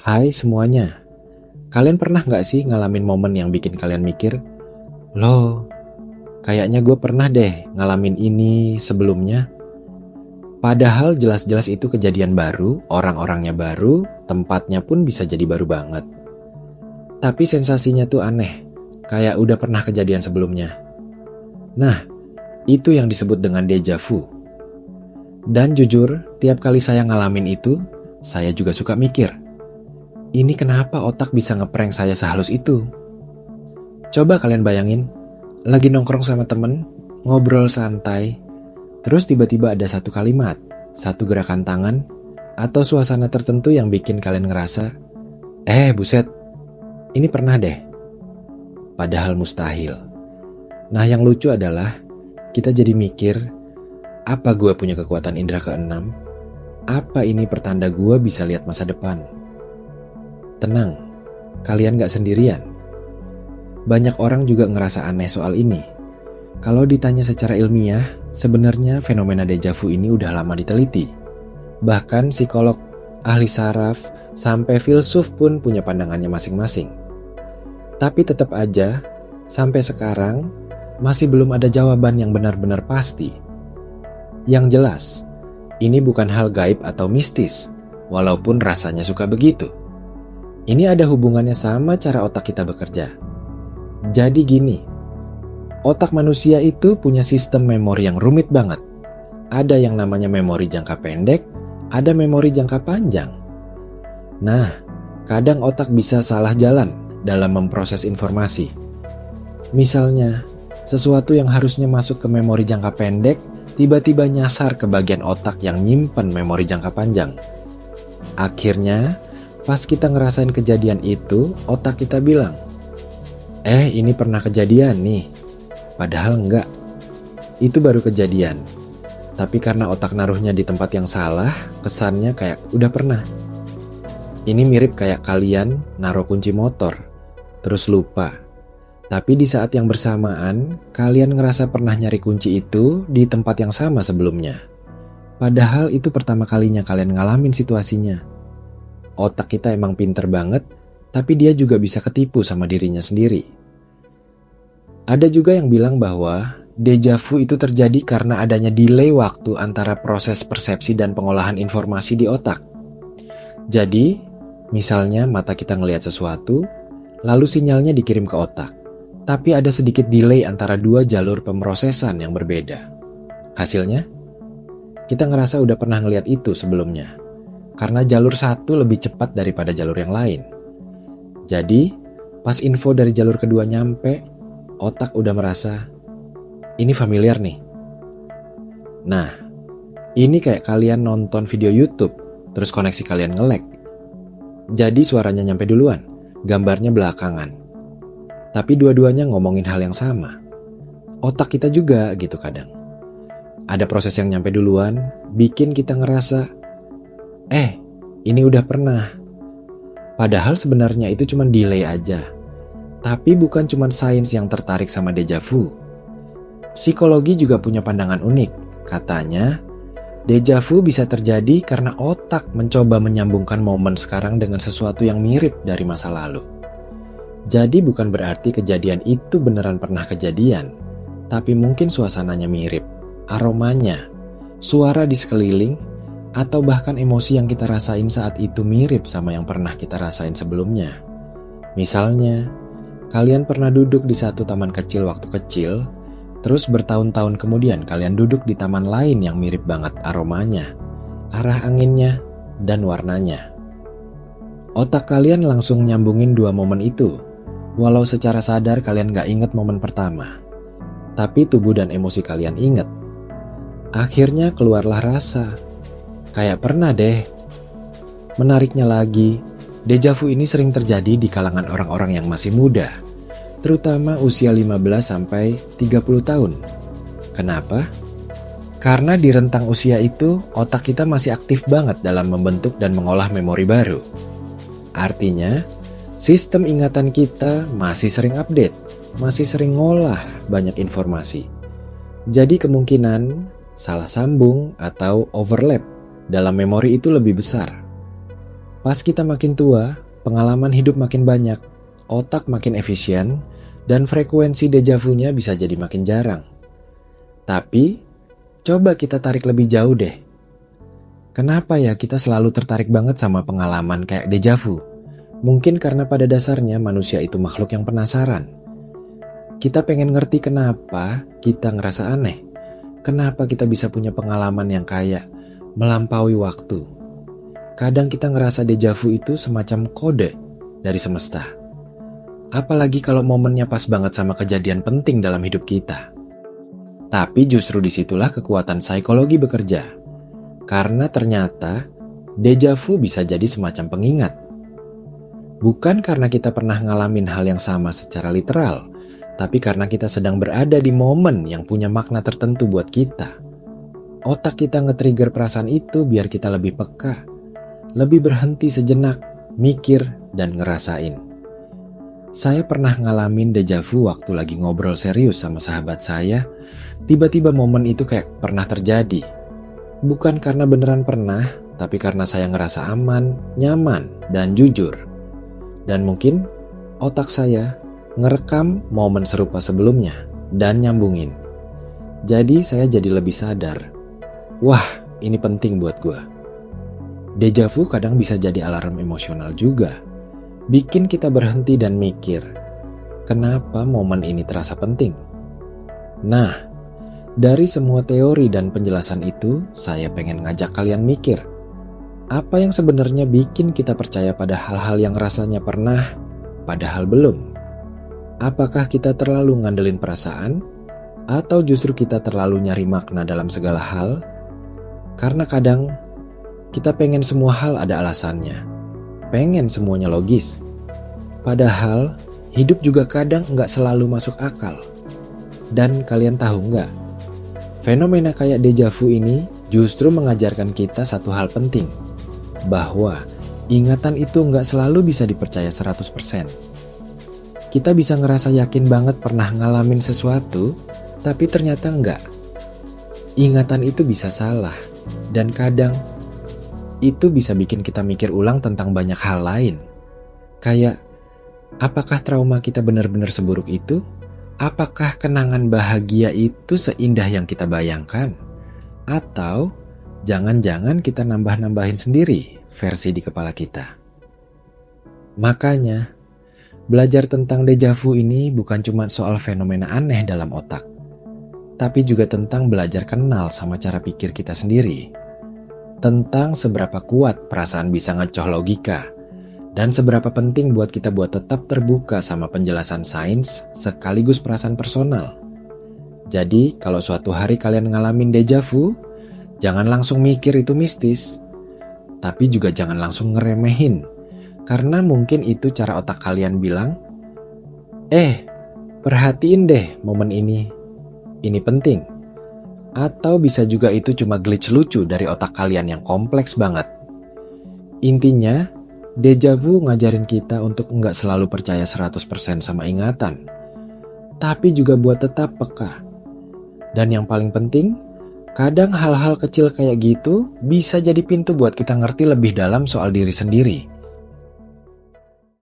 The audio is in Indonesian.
Hai semuanya, kalian pernah nggak sih ngalamin momen yang bikin kalian mikir, loh, kayaknya gue pernah deh ngalamin ini sebelumnya. Padahal jelas-jelas itu kejadian baru, orang-orangnya baru, tempatnya pun bisa jadi baru banget. Tapi sensasinya tuh aneh, kayak udah pernah kejadian sebelumnya. Nah, itu yang disebut dengan déjà vu. Dan jujur, tiap kali saya ngalamin itu, saya juga suka mikir, ini kenapa otak bisa ngeprank saya sehalus itu? Coba kalian bayangin, lagi nongkrong sama temen, ngobrol santai, terus tiba-tiba ada satu kalimat, satu gerakan tangan, atau suasana tertentu yang bikin kalian ngerasa, buset, ini pernah deh. Padahal mustahil. Nah yang lucu adalah, kita jadi mikir, apa gue punya kekuatan indera keenam? Apa ini pertanda gue bisa lihat masa depan? Tenang, kalian gak sendirian. Banyak orang juga ngerasa aneh soal ini. Kalau ditanya secara ilmiah, sebenarnya fenomena déjà vu ini udah lama diteliti. Bahkan psikolog, ahli saraf, sampai filsuf pun punya pandangannya masing-masing. Tapi tetap aja, sampai sekarang masih belum ada jawaban yang benar-benar pasti. Yang jelas, ini bukan hal gaib atau mistis, walaupun rasanya suka begitu. Ini ada hubungannya sama cara otak kita bekerja. Jadi gini, otak manusia itu punya sistem memori yang rumit banget. Ada yang namanya memori jangka pendek, ada memori jangka panjang. Nah, kadang otak bisa salah jalan dalam memproses informasi. Misalnya, sesuatu yang harusnya masuk ke memori jangka pendek, tiba-tiba nyasar ke bagian otak yang nyimpen memori jangka panjang. Akhirnya, pas kita ngerasain kejadian itu, otak kita bilang, ini pernah kejadian nih. Padahal enggak. Itu baru kejadian. Tapi karena otak naruhnya di tempat yang salah, kesannya kayak udah pernah. Ini mirip kayak kalian naruh kunci motor, terus lupa. Tapi di saat yang bersamaan, kalian ngerasa pernah nyari kunci itu di tempat yang sama sebelumnya. Padahal itu pertama kalinya kalian ngalamin situasinya. Otak kita emang pinter banget, tapi dia juga bisa ketipu sama dirinya sendiri. Ada juga yang bilang bahwa déjà vu itu terjadi karena adanya delay waktu antara proses persepsi dan pengolahan informasi di otak. Jadi, misalnya mata kita ngelihat sesuatu, lalu sinyalnya dikirim ke otak. Tapi ada sedikit delay antara dua jalur pemrosesan yang berbeda. Hasilnya, kita ngerasa udah pernah ngelihat itu sebelumnya. Karena jalur satu lebih cepat daripada jalur yang lain. Jadi, pas info dari jalur kedua nyampe, otak udah merasa, ini familiar nih. Nah, ini kayak kalian nonton video YouTube, terus koneksi kalian nge-lag. Jadi suaranya nyampe duluan, gambarnya belakangan. Tapi dua-duanya ngomongin hal yang sama. Otak kita juga gitu kadang. Ada proses yang nyampe duluan, bikin kita ngerasa, ini udah pernah. Padahal sebenarnya itu cuma delay aja. Tapi bukan cuma sains yang tertarik sama déjà vu. Psikologi juga punya pandangan unik. Katanya, déjà vu bisa terjadi karena otak mencoba menyambungkan momen sekarang dengan sesuatu yang mirip dari masa lalu. Jadi bukan berarti kejadian itu beneran pernah kejadian, tapi mungkin suasananya mirip, aromanya, suara di sekeliling, atau bahkan emosi yang kita rasain saat itu mirip sama yang pernah kita rasain sebelumnya. Misalnya, kalian pernah duduk di satu taman kecil waktu kecil, terus bertahun-tahun kemudian kalian duduk di taman lain yang mirip banget aromanya, arah anginnya, dan warnanya. Otak kalian langsung nyambungin dua momen itu, walau secara sadar kalian gak inget momen pertama. Tapi tubuh dan emosi kalian inget. Akhirnya keluarlah rasa, kayak pernah deh. Menariknya lagi, déjà vu ini sering terjadi di kalangan orang-orang yang masih muda, terutama usia 15 sampai 30 tahun. Kenapa? Karena di rentang usia itu, otak kita masih aktif banget dalam membentuk dan mengolah memori baru. Artinya, sistem ingatan kita masih sering update, masih sering ngolah banyak informasi. Jadi kemungkinan salah sambung atau overlap dalam memori itu lebih besar. Pas kita makin tua, pengalaman hidup makin banyak, otak makin efisien, dan frekuensi dejavunya bisa jadi makin jarang. Tapi, coba kita tarik lebih jauh deh. Kenapa ya kita selalu tertarik banget sama pengalaman kayak dejavu? Mungkin karena pada dasarnya manusia itu makhluk yang penasaran. Kita pengen ngerti kenapa kita ngerasa aneh. Kenapa kita bisa punya pengalaman yang kayak melampaui waktu. Kadang kita ngerasa dejavu itu semacam kode dari semesta. Apalagi kalau momennya pas banget sama kejadian penting dalam hidup kita. Tapi justru disitulah kekuatan psikologi bekerja. Karena ternyata dejavu bisa jadi semacam pengingat. Bukan karena kita pernah ngalamin hal yang sama secara literal, tapi karena kita sedang berada di momen yang punya makna tertentu buat kita. Otak kita nge-trigger perasaan itu biar kita lebih peka, lebih berhenti sejenak, mikir, dan ngerasain. Saya pernah ngalamin dejavu waktu lagi ngobrol serius sama sahabat saya. Tiba-tiba momen itu kayak pernah terjadi. Bukan karena beneran pernah, tapi karena saya ngerasa aman, nyaman, dan jujur. Dan mungkin otak saya ngerekam momen serupa sebelumnya dan nyambungin. Jadi saya jadi lebih sadar. Wah, ini penting buat gue. Dejavu kadang bisa jadi alarm emosional juga. Bikin kita berhenti dan mikir, kenapa momen ini terasa penting? Nah, dari semua teori dan penjelasan itu, saya pengen ngajak kalian mikir. Apa yang sebenarnya bikin kita percaya pada hal-hal yang rasanya pernah, padahal belum? Apakah kita terlalu ngandelin perasaan? Atau justru kita terlalu nyari makna dalam segala hal? Karena kadang kita pengen semua hal ada alasannya. Pengen semuanya logis. Padahal hidup juga kadang nggak selalu masuk akal. Dan kalian tahu nggak? Fenomena kayak dejavu ini justru mengajarkan kita satu hal penting. Bahwa ingatan itu nggak selalu bisa dipercaya 100%. Kita bisa ngerasa yakin banget pernah ngalamin sesuatu, tapi ternyata nggak. Ingatan itu bisa salah. Dan kadang itu bisa bikin kita mikir ulang tentang banyak hal lain. Kayak, apakah trauma kita benar-benar seburuk itu? Apakah kenangan bahagia itu seindah yang kita bayangkan? Atau jangan-jangan kita nambah-nambahin sendiri versi di kepala kita? Makanya, belajar tentang dejavu ini bukan cuma soal fenomena aneh dalam otak, tapi juga tentang belajar kenal sama cara pikir kita sendiri. Tentang seberapa kuat perasaan bisa ngecoh logika, dan seberapa penting buat kita buat tetap terbuka sama penjelasan sains sekaligus perasaan personal. Jadi kalau suatu hari kalian ngalamin dejavu, jangan langsung mikir itu mistis, tapi juga jangan langsung ngeremehin, karena mungkin itu cara otak kalian bilang, perhatiin deh momen ini penting. Atau bisa juga itu cuma glitch lucu dari otak kalian yang kompleks banget. Intinya, dejavu ngajarin kita untuk nggak selalu percaya 100% sama ingatan, tapi juga buat tetap peka. Dan yang paling penting, kadang hal-hal kecil kayak gitu bisa jadi pintu buat kita ngerti lebih dalam soal diri sendiri.